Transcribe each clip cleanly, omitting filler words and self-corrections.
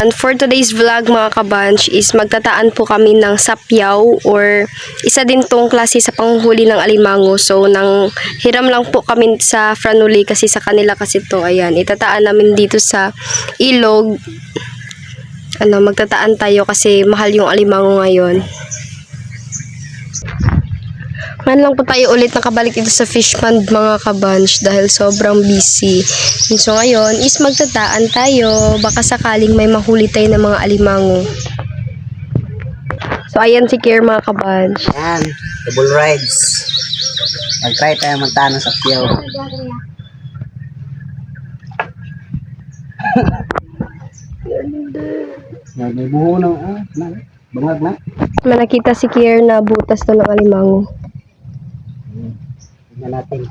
And for today's vlog mga kabanch is magtataan po kami ng sapyaw or isa din tong klase sa panghuli ng alimango. So nang hiram lang po kami sa Franuli kasi sa kanila kasi to. Ayan, itataan namin dito sa ilog. Magtataan tayo kasi mahal yung alimango ngayon. Man lang po tayo ulit nakabalik dito sa fish pond mga kabanch dahil sobrang busy. So ngayon is magtataan tayo. Baka sakaling may mahuli tayo ng mga alimango. So ayan si Kier mga kabanch. Yan, double rides. Mag-try tayo magtaan sa piyaw. May buho ng bangag na. May nakita si Kier na butas na ng alimango. Tignan natin.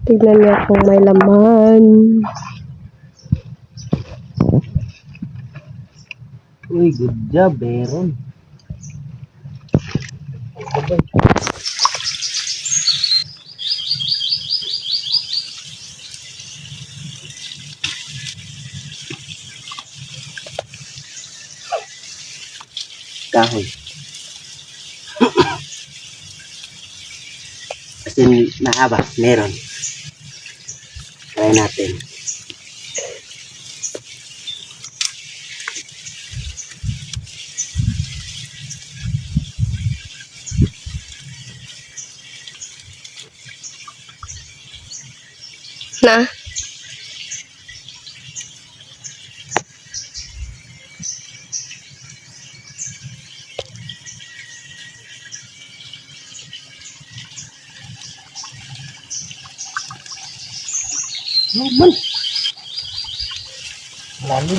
Tignan niya kung may laman. Uy, good job, Beron. Kahoy. As in, mahaba. Meron. Try natin. Na? Naman. Lalim.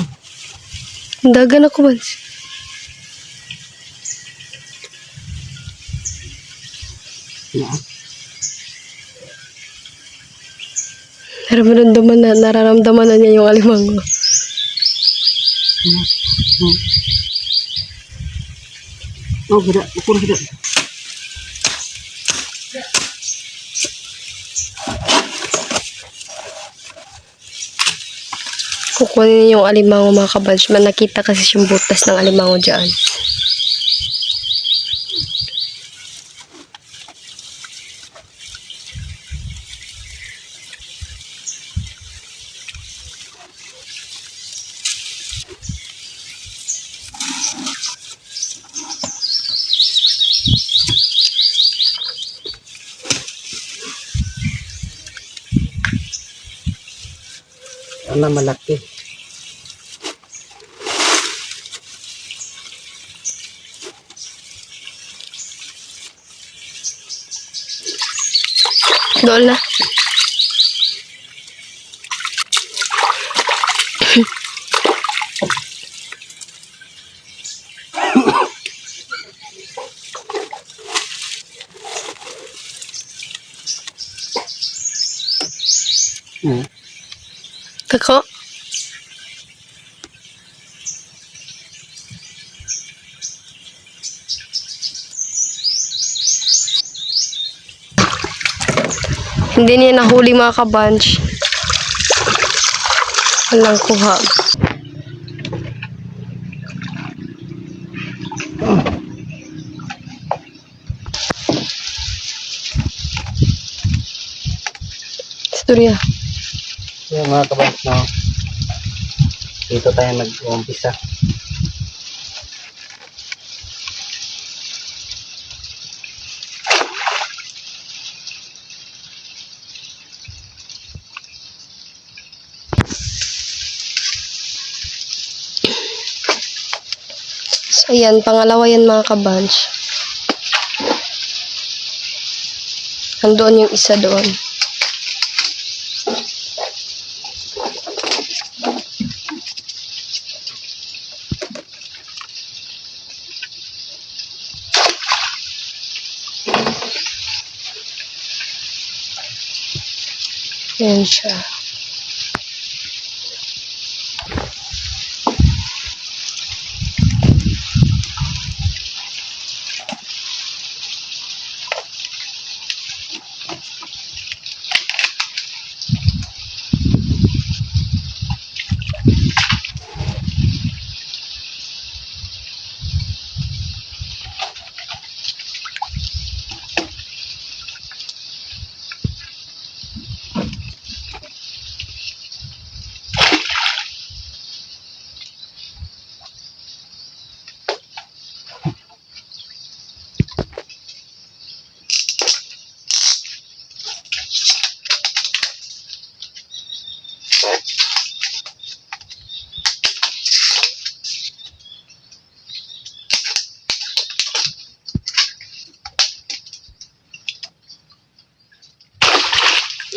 Dagan ako ba? Yeah. Nararamdaman na niya yung alimango. Oh, gila. Ukur gila. Kukunin niya yung alimango mga kabanch. Nakita kasi yung butas ng alimango dyan. Sana malaki. Doon na. Tako. Hindi niya nahuli mga kabanch. Walang kuha. Istorya. So mga kabans, no? Dito tayo nag-umpisa. So ayan, pangalawa yan mga kabanch. Andoon yung isa doon. Ayan siya.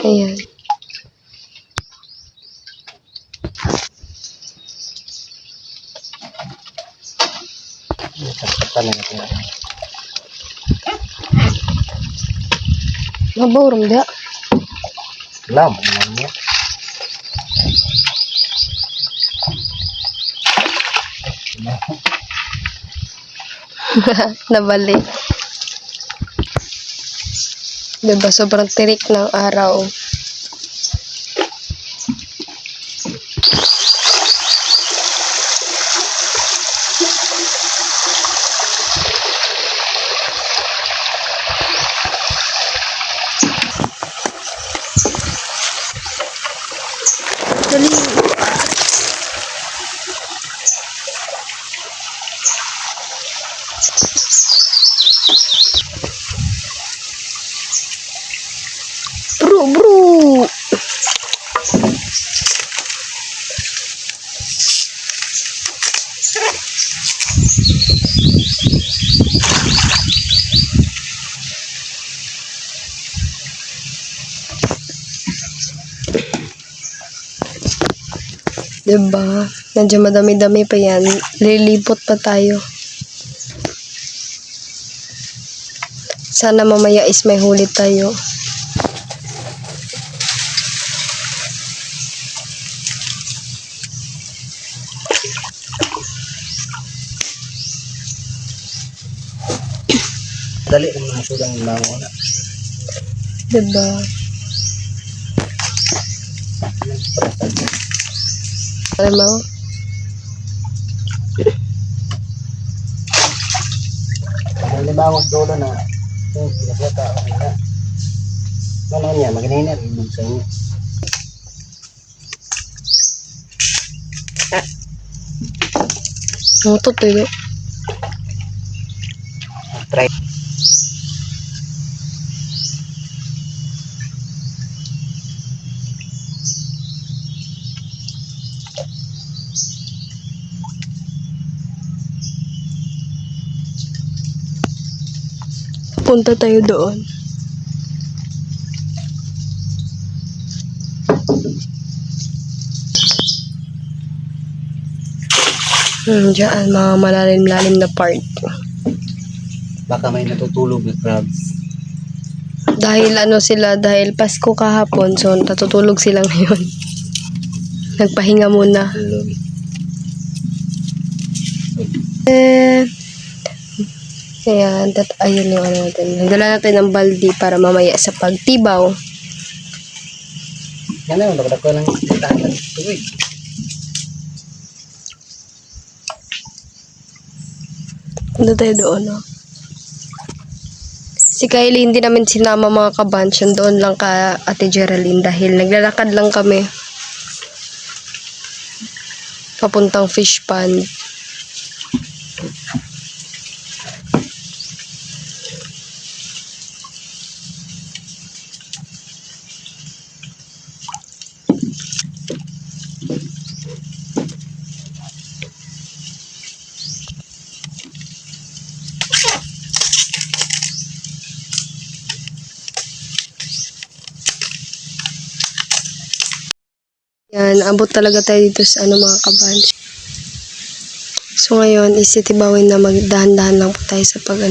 Ayan. Tapatan na natin. Mabaw dia. Lam, ano niya? Nabali. Diba, sobrang tirik ng araw. Dali. Bro. Diba? Medyo madami-dami pa yan. Lilipot pa tayo. Sana mamaya is may huli tayo. Dali naman ang sulang bango na. Diba? Alam mo? Ang limawang dulo na. Yung pinasata. Ano niya? Maganina rin yung sa inyo. Mutot eh. Try. Punta tayo doon. Diyan, mga malalim-lalim na part. Baka may natutulog na crabs. Dahil dahil Pasko kahapon, so natutulog sila ngayon. Nagpahinga muna. Tulog. Ayan, ayun yung natin. Nagdala natin ng baldi para mamaya sa pagtibaw. Yan na, nakadako lang tahan ng tubig. Punta tayo doon, no? Si Kylie hindi namin sinama mga kabansyon. Doon lang ka Ate Geraldine dahil naglalakad lang kami. Papuntang fish pond. Yan, abot talaga tayo dito sa mga kabansyon. So ngayon, isitibawin na magdahan-dahan lang po tayo sa pag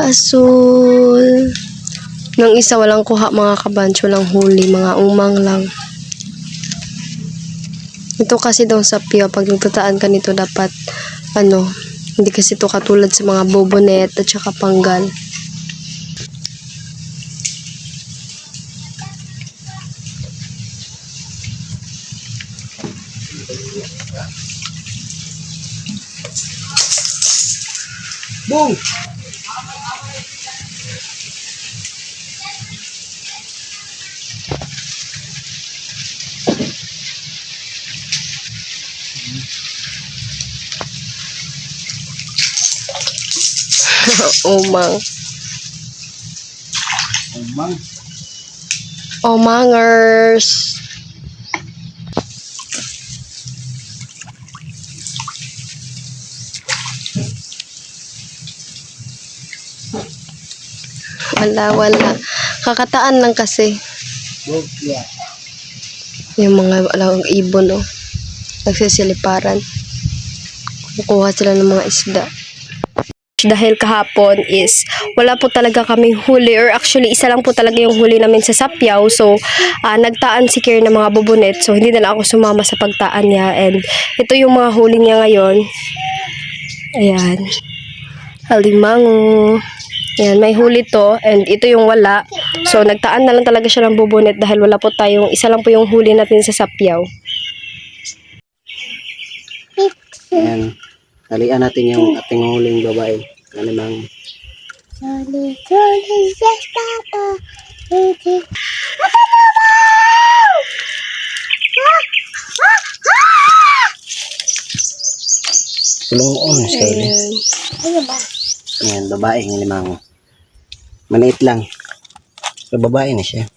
Asul. Nang isa walang kuha mga kabansyo, walang huli, mga umang lang. Ito kasi daw sa piyo, pag nagtataan ka nito dapat, hindi kasi ito katulad sa mga bobonet at saka panggal. Boom! Umang. Umang. Umangers. Wala. Kakataan lang kasi. Yeah. Yung mga alagang ibon, oh. Nagsisiliparan. Kukuha sila ng mga isda. Dahil kahapon is wala po talaga kaming huli, or actually isa lang po talaga yung huli namin sa Sapyaw. So nagtaan si Kier ng mga bubunet, so hindi na lang ako sumama sa pagtaan niya, and ito yung mga huli niya ngayon. Ayan, halimango. Ayan, may huli to, and ito yung wala. So nagtaan na lang talaga siya ng bubunet dahil wala po tayong, isa lang po yung huli natin sa Sapyaw. Ayan. Talian natin yung ating huling babae. Alimang. Tulong on, Skyler. Ayan, babae ng limango. Maliit lang. So, babae na siya.